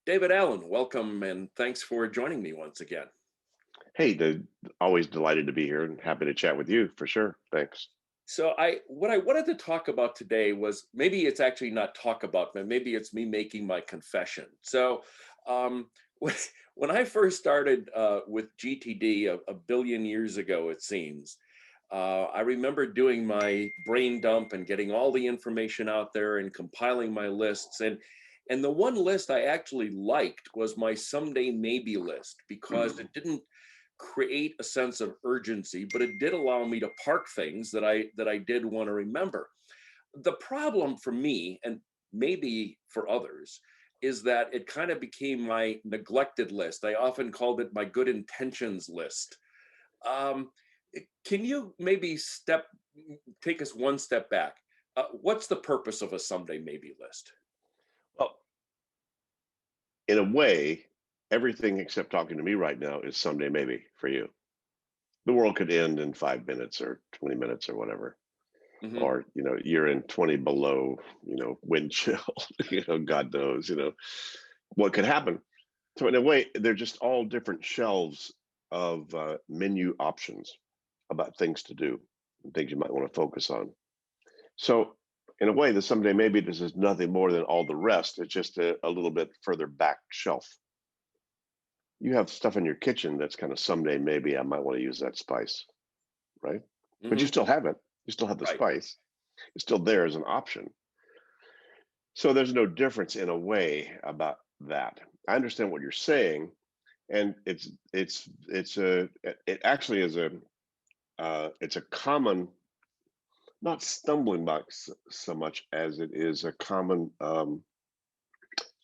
David Allen, welcome and thanks for joining me once again. Hey, always delighted to be here and happy to chat with you for sure. Thanks. What I wanted to talk about today was maybe it's actually not talk about, but maybe it's me making my confession. Um, when, when I first started with GTD a billion years ago, it seems, I remember doing my brain dump and getting all the information out there and compiling my lists. And the one list I actually liked was my someday maybe list because it didn't create a sense of urgency, but it did allow me to park things that I did want to remember. The problem for me, and maybe for others, is that it kind of became my neglected list. I often called it my good intentions list. Um, can you maybe take us one step back? What's the purpose of a someday maybe list? Well, in a way, everything except talking to me right now is someday maybe for you. The world could end in 5 minutes or 20 minutes or whatever. Hmm. Or, you're in 20 below, wind chill, God knows, what could happen. So in a way, they're just all different shelves of menu options about things to do and things you might want to focus on. So, in a way, the someday maybe this is nothing more than all the rest. It's just a little bit further back shelf. You have stuff in your kitchen that's kind of someday maybe I might want to use that spice, right? But you Hmm. still have it. You still have the Right. spice. It's still there as an option. So there's no difference in a way about that. I understand what you're saying, and it actually is it's a common, not stumbling block so much as it is a common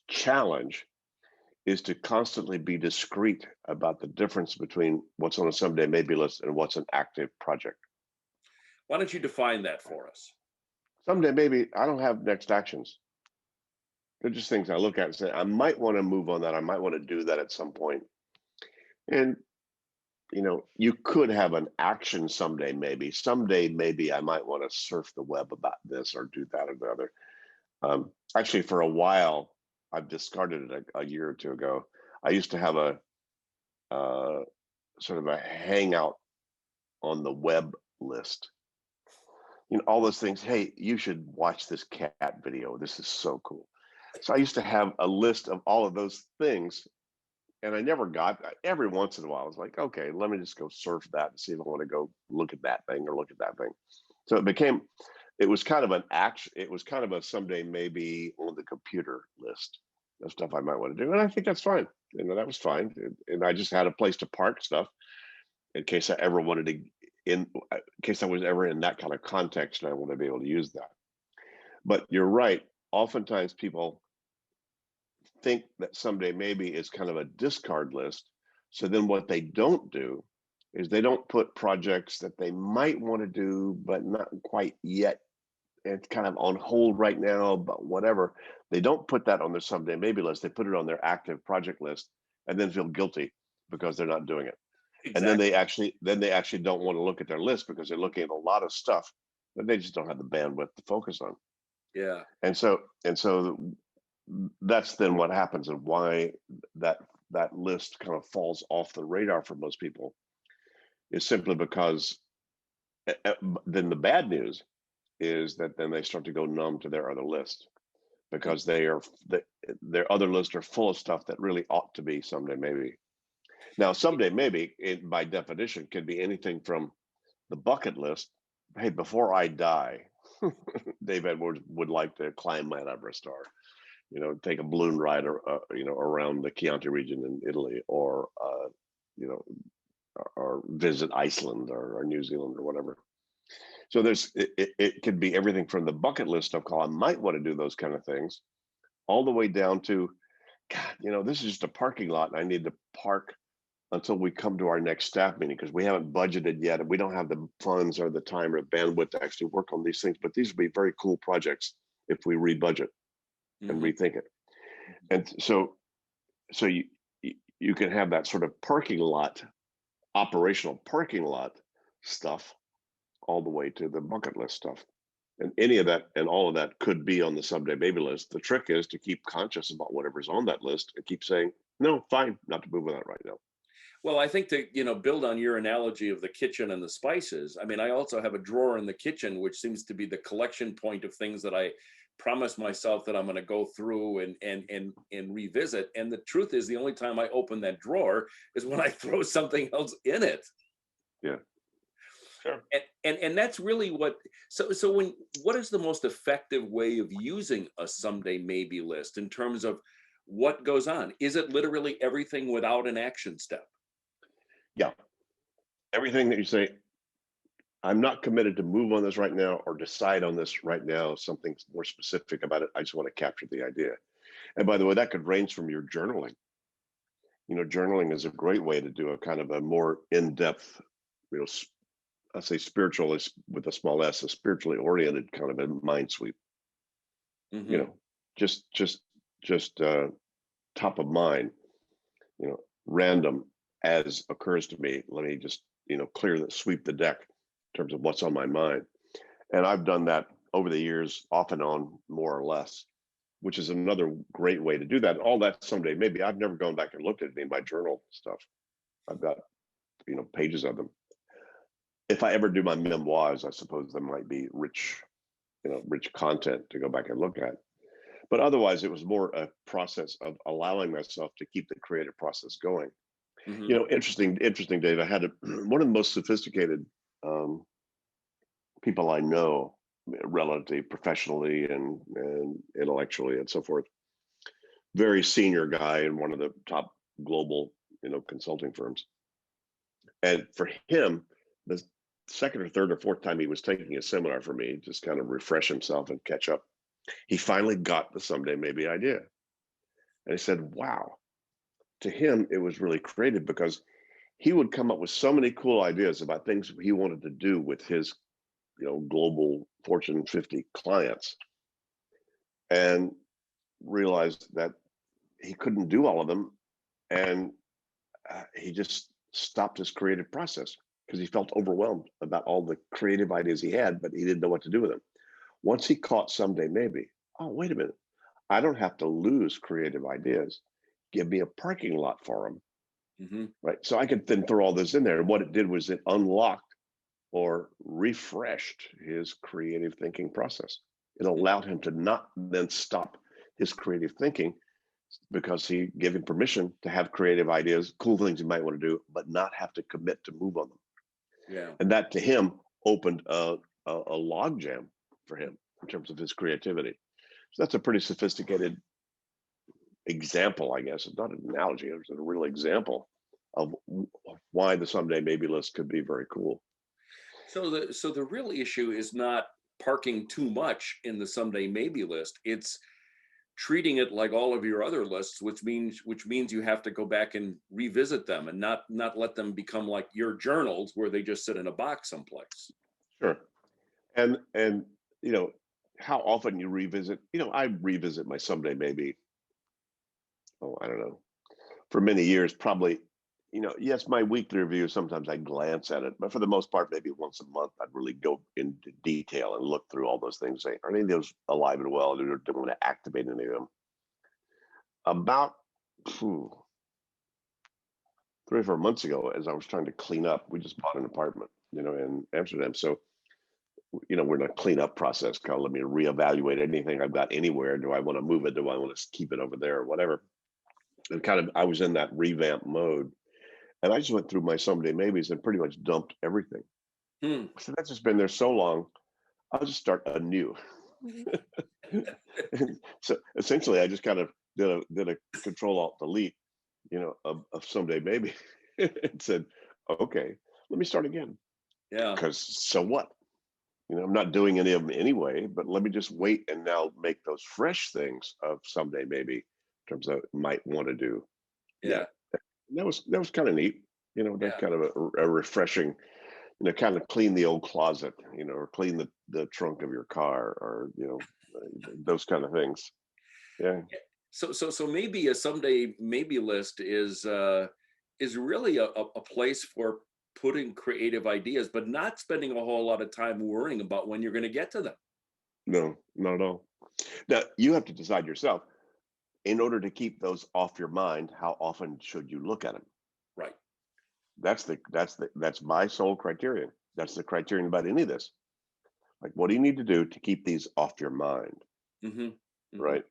challenge, is to constantly be discreet about the difference between what's on a someday maybe list and what's an active project. Why don't you define that for us? Someday maybe I don't have next actions. They're just things I look at and say, I might want to move on that. I might want to do that at some point. And you could have an action someday, maybe. Someday, maybe I might want to surf the web about this or do that or the other. Actually, for a while, I've discarded it a year or two ago. I used to have a sort of a hangout on the web list. All those things. Hey, you should watch this cat video. This is so cool. So I used to have a list of all of those things, and I never got. Every once in a while, I was like, okay, let me just go surf that and see if I want to go look at that thing or look at that thing. So it was kind of an action. It was kind of a someday maybe on the computer list of stuff I might want to do, and I think that's fine. That was fine, and I just had a place to park stuff in case I ever wanted to. In case I was ever in that kind of context, and I want to be able to use that. But you're right. Oftentimes, people think that someday maybe is kind of a discard list. So then what they don't do is they don't put projects that they might want to do, but not quite yet. It's kind of on hold right now, but whatever. They don't put that on their someday maybe list. They put it on their active project list and then feel guilty because they're not doing it. And then Exactly. they actually don't want to look at their list because they're looking at a lot of stuff that they just don't have the bandwidth to focus on. Yeah. And so that's then what happens and why that that list kind of falls off the radar for most people is simply because then the bad news is that then they start to go numb to their other list because their other lists are full of stuff that really ought to be someday maybe. Now someday maybe it, by definition can be anything from the bucket list. Hey, before I die, Dave Edwards would like to climb Mount Everest, or take a balloon ride, or around the Chianti region in Italy, or you know, or visit Iceland or New Zealand or whatever. So it could be everything from the bucket list stuff called I might want to do those kind of things, all the way down to, God, this is just a parking lot and I need to park until we come to our next staff meeting because we haven't budgeted yet and we don't have the funds or the time or the bandwidth to actually work on these things. But these would be very cool projects if we rebudget and Hmm. rethink it. And so you can have that sort of parking lot, operational parking lot stuff all the way to the bucket list stuff. And any of that and all of that could be on the someday maybe list. The trick is to keep conscious about whatever's on that list and keep saying, no, fine, not to move on that right now. Well, I think to, build on your analogy of the kitchen and the spices, I mean, I also have a drawer in the kitchen, which seems to be the collection point of things that I promise myself that I'm going to go through and revisit. And the truth is, the only time I open that drawer is when I throw something else in it. Yeah, sure. And that's really so when what is the most effective way of using a someday maybe list in terms of what goes on? Is it literally everything without an action step? Yeah. Everything that you say, I'm not committed to move on this right now or decide on this right now, something more specific about it. I just want to capture the idea. And by the way, that could range from your journaling. Journaling is a great way to do a kind of a more in-depth, you know, I say spiritual is with a small s, a spiritually oriented kind of a mind sweep. You Hmm. know, just top of mind. Random as occurs to me. Let me just clear the sweep the deck in terms of what's on my mind. And I've done that over the years, off and on, more or less, which is another great way to do that. All that someday, maybe I've never gone back and looked at any of my journal stuff. I've got, pages of them. If I ever do my memoirs, I suppose there might be rich content to go back and look at. But otherwise, it was more a process of allowing myself to keep the creative process going. Hmm. Interesting, Dave. I had one of the most sophisticated um, people I know, relatively professionally and intellectually and so forth. Very senior guy in one of the top global, consulting firms. And for him, the second or third or fourth time he was taking a seminar for me, just kind of refresh himself and catch up, he finally got the someday maybe idea. And he said, wow. To him, it was really creative because he would come up with so many cool ideas about things he wanted to do with his, global Fortune 50 clients, and realized that he couldn't do all of them. And he just stopped his creative process because he felt overwhelmed about all the creative ideas he had, but he didn't know what to do with them. Once he caught someday maybe, oh, wait a minute, I don't have to lose creative ideas. Give me a parking lot for them. Hmm. Right. So I could then throw all this in there. And what it did was it unlocked or refreshed his creative thinking process. It allowed him to not then stop his creative thinking because he gave him permission to have creative ideas, cool things he might want to do, but not have to commit to move on them. Yeah. And that to him opened a log jam for him in terms of his creativity. So that's a pretty sophisticated example, I guess. It's not an analogy, it's a real example of why the someday maybe list could be very cool. So the real issue is not parking too much in the someday maybe list. It's treating it like all of your other lists, which means you have to go back and revisit them and not let them become like your journals where they just sit in a box someplace. Sure. And how often you revisit, I revisit my someday maybe, oh, I don't know, for many years, probably, yes, my weekly review, sometimes I glance at it, but for the most part, maybe once a month, I'd really go into detail and look through all those things. Say, are any of those alive and well? Or do I want to activate any of them? About phew, 3 or 4 months ago, as I was trying to clean up, we just bought an apartment, in Amsterdam. So, we're in a cleanup process. Kind of let me reevaluate anything I've got anywhere. Do I want to move it? Do I want to keep it over there or whatever? And kind of, I was in that revamp mode. And I just went through my someday maybes and pretty much dumped everything. Hmm. So that's just been there so long. I'll just start anew. So essentially, I just kind of did a control alt delete, of someday maybe, and said, okay, let me start again. Yeah. Because so what? I'm not doing any of them anyway. But let me just wait and now make those fresh things of someday maybe in terms of might want to do. Yeah, Yeah. that was kind of neat. That Yeah. kind of a refreshing, kind of clean the old closet, or clean the trunk of your car, or those kind of things. Yeah, So maybe a someday maybe list is really a place for putting creative ideas, but not spending a whole lot of time worrying about when you're going to get to them. No, not at all. Now you have to decide yourself, in order to keep those off your mind, how often should you look at them? Right. That's my sole criterion. That's the criterion about any of this. Like, what do you need to do to keep these off your mind? Hmm. Hmm. Right.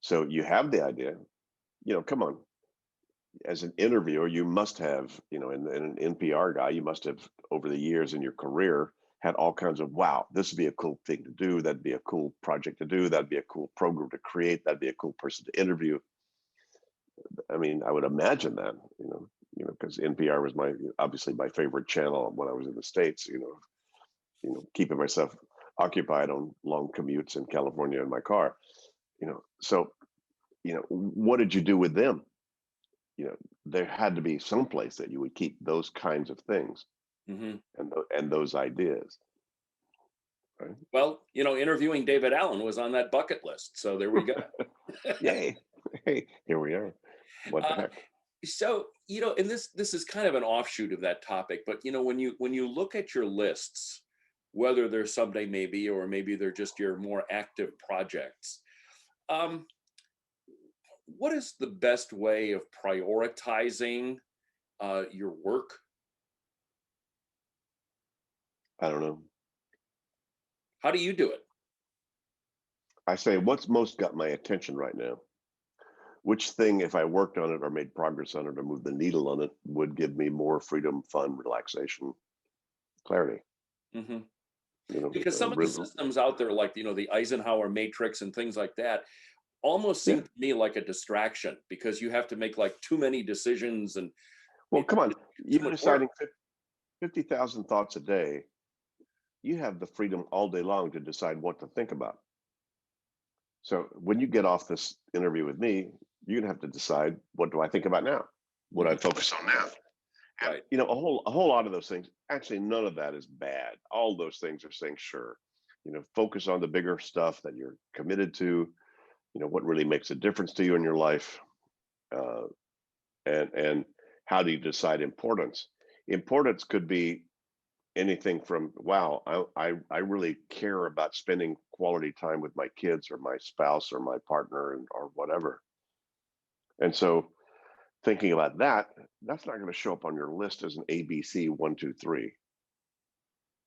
So you have the idea, come on. As an interviewer, you must have, and an NPR guy, you must have over the years in your career had all kinds of, wow, this would be a cool thing to do. That'd be a cool project to do. That'd be a cool program to create. That'd be a cool person to interview. I mean, I would imagine that, because NPR was obviously my favorite channel when I was in the States, keeping myself occupied on long commutes in California in my car, So, what did you do with them? There had to be some place that you would keep those kinds of things Hmm. and those ideas, right? Well, interviewing David Allen was on that bucket list. So there we go. Yay! Hey, here we are. What the Uh, heck? so, and this is kind of an offshoot of that topic, but when you look at your lists, whether they're someday maybe, or maybe they're just your more active projects, um, what is the best way of prioritizing your work? I don't know. How do you do it? I say, what's most got my attention right now? Which thing, if I worked on it or made progress on it or moved the needle on it, would give me more freedom, fun, relaxation, clarity? Hmm. You know, Because some of the systems out there, like the Eisenhower matrix and things like that, almost yeah. seem to me like a distraction because you have to make like too many decisions and Well, come on. it's too You're much work. deciding 50,000 thoughts a day. You have the freedom all day long to decide what to think about. So when you get off this interview with me, you're gonna have to decide, what do I think about now? What do I Mhm. focus on now? And Right. a whole lot of those things. Actually, none of that is bad. All those things are saying, sure, focus on the bigger stuff that you're committed to. What really makes a difference to you in your life, uh, and how do you decide importance? Importance could be anything from, wow, I really care about spending quality time with my kids or my spouse or my partner or whatever. And so thinking about that, that's not going to show up on your list as an ABC 1, 2, 3,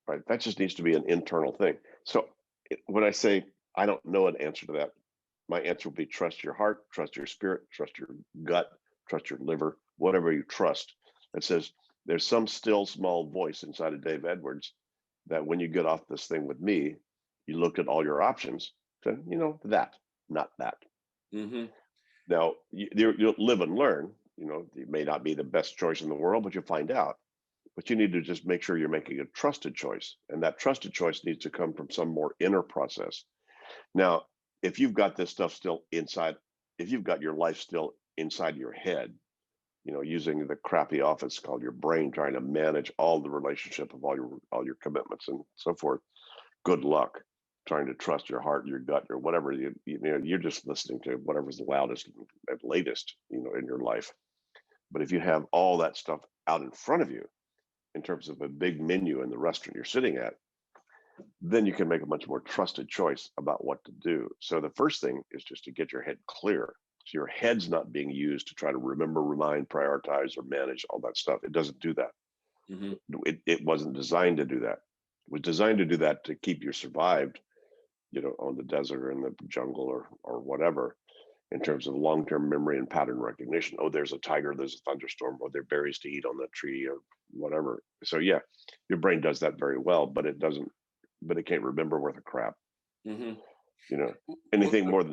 right? That just needs to be an internal thing. So when I say I don't know an answer to that, my answer would be trust your heart, trust your spirit, trust your gut, trust your liver, whatever you trust. That says there's some still small voice inside of Dave Edwards that when you get off this thing with me, you looked at all your options, said, that, not that. Hmm. Now, you'll live and learn. It may not be the best choice in the world, but you'll find out. But you need to just make sure you're making a trusted choice. And that trusted choice needs to come from some more inner process. Now, if you've got this stuff still inside, if you've got your life still inside your head, using the crappy office called your brain, trying to manage all the relationship of all your commitments and so forth, good luck trying to trust your heart, your gut, or whatever. You're just listening to whatever's the loudest and latest, in your life. But if you have all that stuff out in front of you in terms of a big menu in the restaurant you're sitting at, then you can make a much more trusted choice about what to do. So the first thing is just to get your head clear. So your head's not being used to try to remember, remind, prioritize, or manage all that stuff. It doesn't do that. Hmm. It wasn't designed to do that. It was designed to do that to keep you survived, on the desert or in the jungle or whatever, in terms of long-term memory and pattern recognition. Oh, there's a tiger, there's a thunderstorm, or there are berries to eat on the tree or whatever. So yeah, your brain does that very well, but it can't remember worth a crap. Hmm. You know, Well, anything more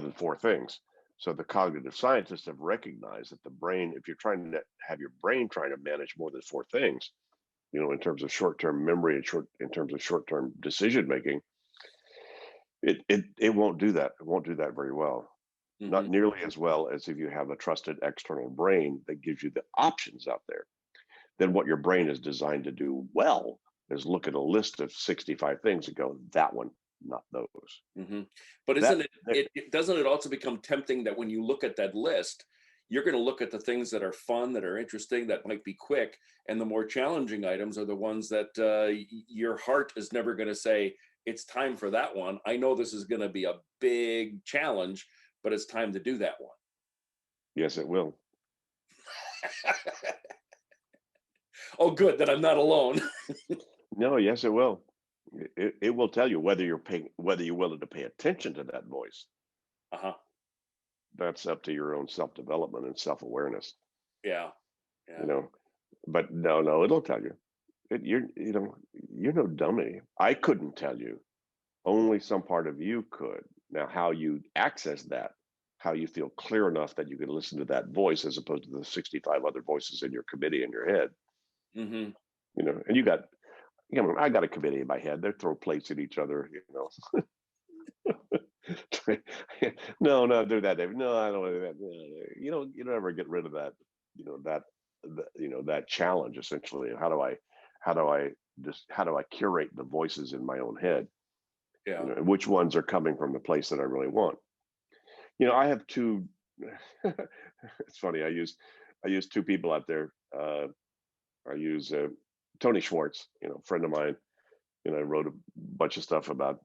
than four things. So the cognitive scientists have recognized that the brain, if you're trying to have your brain trying to manage more than four things, in terms of short-term memory and in terms of short-term decision making, it won't do that. It won't do that very well. Not hmm. nearly as well as if you have a trusted external brain that gives you the options out there. Then what your brain is designed to do well is look at a list of 65 things and go, that one, not those. Hmm. But That, isn't it doesn't it also become tempting that when you look at that list, you're going to look at the things that are fun, that are interesting, that might be quick, and the more challenging items are the ones that your heart is never going to say, it's time for that one. I know this is going to be a big challenge, but it's time to do that one. Yes, it will. Oh, good that I'm not alone. No, yes, it will. It will tell you whether you're willing to pay attention to that voice. Uh-huh. That's up to your own self-development and self-awareness, Yeah. you Yeah. know. But no, it'll tell you. You're no dummy. I couldn't tell you. Only some part of you could. Now, how you access that, how you feel clear enough that you can listen to that voice as opposed to the 65 other voices in your committee in your head, Hmm. and I got a committee in my head. They throw plates at each other. No, do that, David. No, I don't want to do that. No, no. You don't ever get rid of that, that challenge essentially. How do I curate the voices in my own head? Yeah. And which ones are coming from the place that I really want? I have two. It's funny. I use two people out there. I use Tony Schwartz, friend of mine. I wrote a bunch of stuff about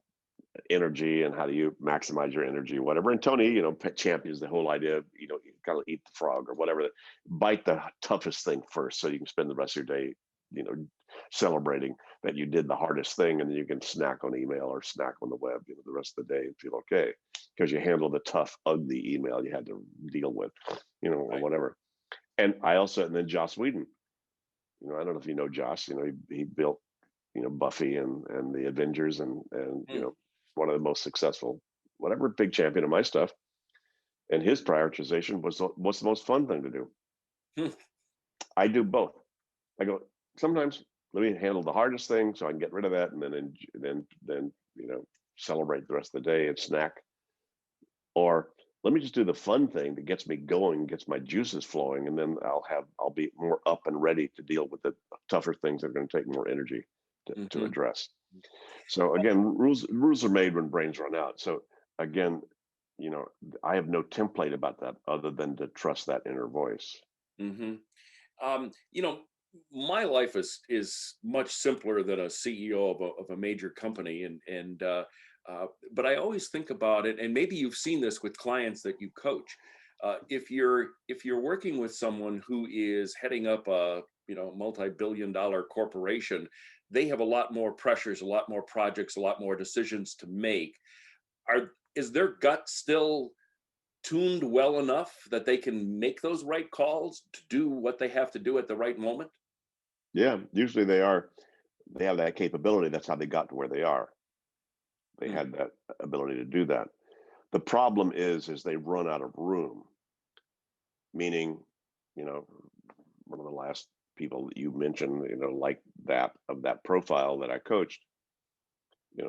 energy and how do you maximize your energy, whatever. And Tony, champions the whole idea of, you kind of eat the frog or whatever. Bite the toughest thing first, so you can spend the rest of your day, you know, celebrating that you did the hardest thing, and then you can snack on email or snack on the web, the rest of the day and feel okay because you handled the tough, ugly email you had to deal with, or Right. whatever. And then Joss Whedon. I don't know if you know Joss. He built Buffy and the Avengers and Mm. one of the most successful, whatever, big champion of my stuff. And his prioritization was what's the most fun thing to do. Hmm. I do both. I go sometimes let me handle the hardest thing so I can get rid of that, and then celebrate the rest of the day and snack. Or let me just do the fun thing that gets me going, gets my juices flowing, and then I'll be more up and ready to deal with the tougher things that are going to take more energy to Hmm. address. So again, rules are made when brains run out. So again, I have no template about that other than to trust that inner voice. Hmm. Um, you know, my life is much simpler than a CEO of a major company, but I always think about it, and maybe you've seen this with clients that you coach. If you're working with someone who is heading up a multi-billion-dollar corporation, they have a lot more pressures, a lot more projects, a lot more decisions to make. Is their gut still tuned well enough that they can make those right calls to do what they have to do at the right moment? Yeah, usually they are. They have that capability. That's how they got to where they are. They Hmm. had that ability to do that. The problem is they run out of room. Meaning, you know, one of the last people that you mentioned, like that of that profile that I coached,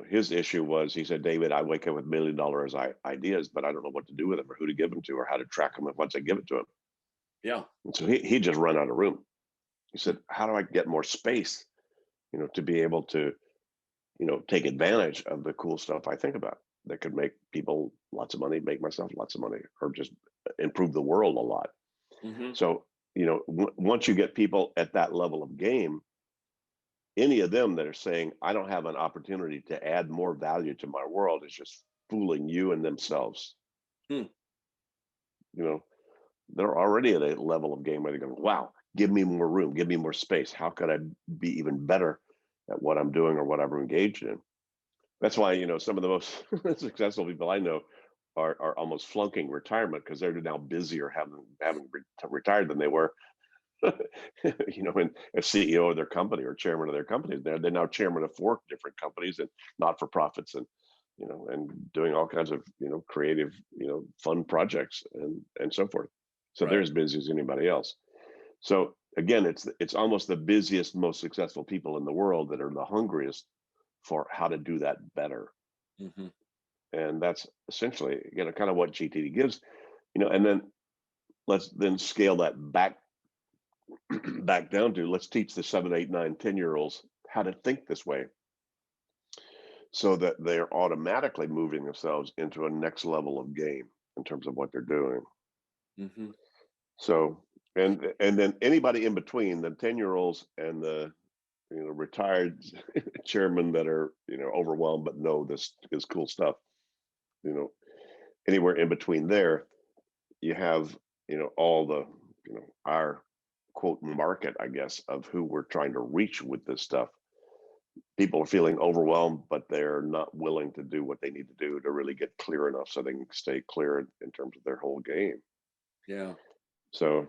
his issue was he said, David, I wake up with $1 million ideas, but I don't know what to do with them or who to give them to or how to track them once I give it to him. Yeah. And so he just run out of room. He Hmm. said, how do I get more space, to be able to, take advantage of the cool stuff I think about that could make people lots of money, make myself lots of money, or just improve the world a lot. Hmm. So, once you get people at that level of game, any of them that are saying, I don't have an opportunity to add more value to my world is just fooling you and themselves. Hmm. You know, they're already at a level of game where they go, wow, give me more room, give me more space. How could I be even better at what I'm doing or what I'm engaged in? That's why, some of the most successful people I know are almost flunking retirement because they're now busier having retired than they were when a CEO of their company or chairman of their company. They're now chairman of 4 different companies and not for profits, and doing all kinds of creative fun projects and so forth. So they're Right. as busy as anybody else. So again, it's almost the busiest, most successful people in the world that are the hungriest for how to do that better. Hmm. And that's essentially kind of what GTD gives. And then let's then scale that back down to, let's teach the 7, 8, 9, 10 year olds how to think this way so that they're automatically moving themselves into a next level of game in terms of what they're doing. Hmm. So and then anybody in between the 10 year olds and the retired chairmen that are overwhelmed but know this is cool stuff. You know, anywhere in between there, you have all the our quote market, I guess, of who we're trying to reach with this stuff. People are feeling overwhelmed, but they're not willing to do what they need to do to really get clear enough so they can stay clear in terms of their whole game. Yeah. So,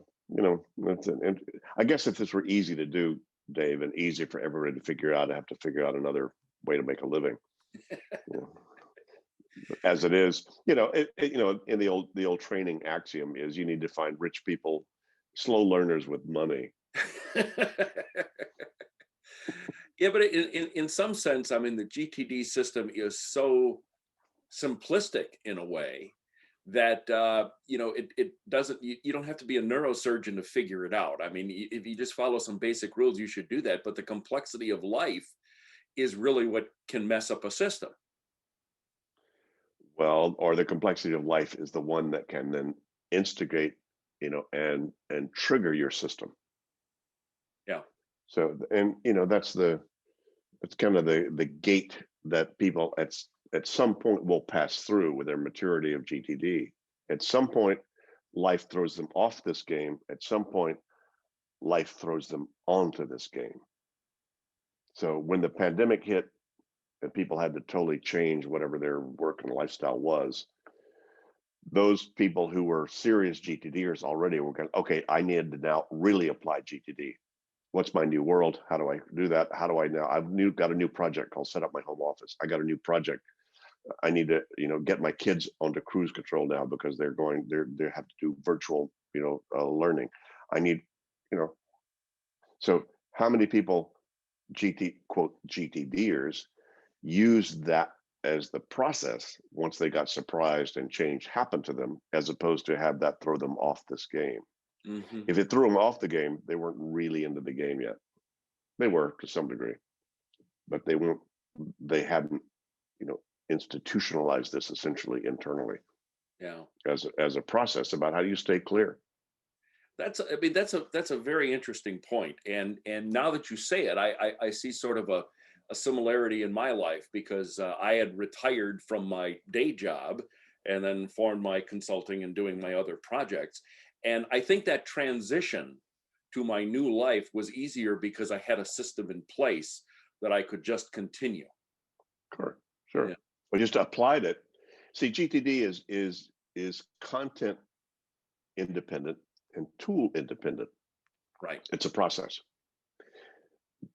I guess if this were easy to do, Dave, and easy for everybody to figure out, I have to figure out another way to make a living. You know, as it is, in the old training axiom is you need to find rich people, slow learners with money. Yeah, but in some sense, I mean, the GTD system is so simplistic in a way that it doesn't, you don't have to be a neurosurgeon to figure it out. I mean, if you just follow some basic rules, you should do that. But the complexity of life is really what can mess up a system. Well, or the complexity of life is the one that can then instigate, and trigger your system. Yeah. So, and that's kind of the gate that people at some point will pass through with their maturity of GTD. At some point, life throws them off this game. At some point, life throws them onto this game. So when the pandemic hit and people had to totally change whatever their work and lifestyle was, those people who were serious GTDers already were going, okay, I need to now really apply GTD. What's my new world? How do I do that? How do I now? Got a new project called set up my home office. I got a new project. I need to, get my kids onto cruise control now because they have to do virtual, learning. I need, you know, so how many people GTDers use that as the process once they got surprised and change happened to them, as opposed to have that throw them off this game? Hmm. If it threw them off the game, they weren't really into the game yet. They were to some degree, but they hadn't, you know, institutionalized this essentially internally Yeah. as a process about how do you stay clear. I mean, that's a very interesting point. And now that you say it, I see sort of a similarity in my life because I had retired from my day job and then formed my consulting and doing my other projects. And I think that transition to my new life was easier because I had a system in place that I could just continue. Sure, Yeah. sure. We just applied it. See, GTD is content independent and tool independent. Right. It's a process.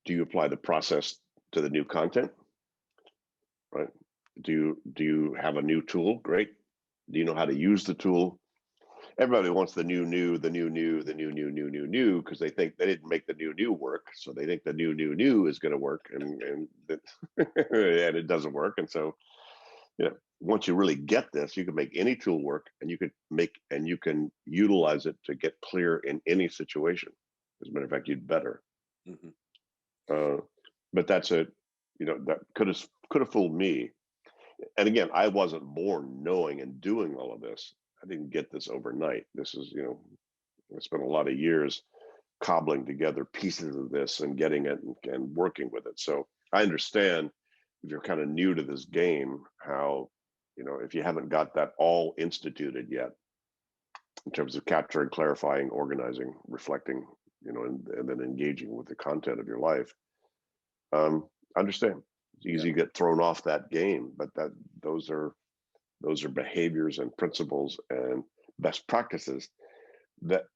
Do you apply the process to the new content? Right. Do you have a new tool? Great. Do you know how to use the tool? Everybody wants the new because they think they didn't make the new work, so they think the new is going to work, and and it doesn't work. And so, once you really get this, you can make any tool work, and you can utilize it to get clear in any situation. As a matter of fact, you'd better. Hmm. Uh, but that could have fooled me. And again, I wasn't born knowing and doing all of this. I didn't get this overnight. This is, I spent a lot of years cobbling together pieces of this and getting it and working with it. So I understand if you're kind of new to this game, how, if you haven't got that all instituted yet in terms of capturing, clarifying, organizing, reflecting, and then engaging with the content of your life, I understand. It's Yeah. easy to get thrown off that game, but those are those are behaviors and principles and best practices that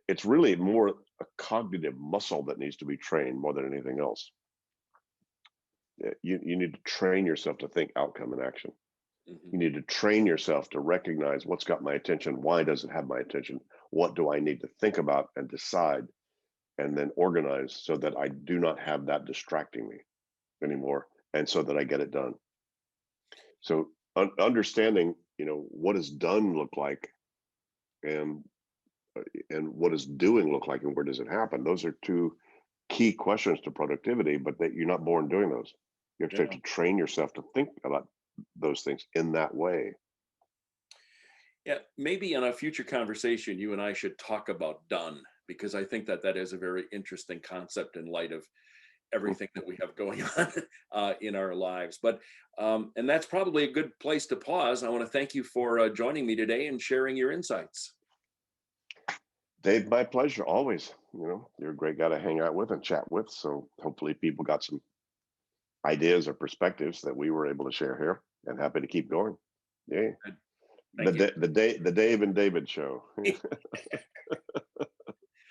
it's really more a cognitive muscle that needs to be trained more than anything else. You need to train yourself to think outcome and action. Hmm. You need to train yourself to recognize what's got my attention, why does it have my attention, what do I need to think about and decide, and then organize so that I do not have that distracting me anymore, and so that I get it done. So understanding, what does done look like, and what does doing look like, and where does it happen? Those are two key questions to productivity, but that you're not born doing those. You actually have Yeah. to train yourself to think about those things in that way. Yeah. Maybe in a future conversation, you and I should talk about done because I think that that is a very interesting concept in light of everything that we have going on in our lives. But and that's probably a good place to pause. I want to thank you for joining me today and sharing your insights. Dave, my pleasure always. You're a great guy to hang out with and chat with. So hopefully people got some ideas or perspectives that we were able to share here, and happy to keep going. Yeah. Thank you. The Dave and David show.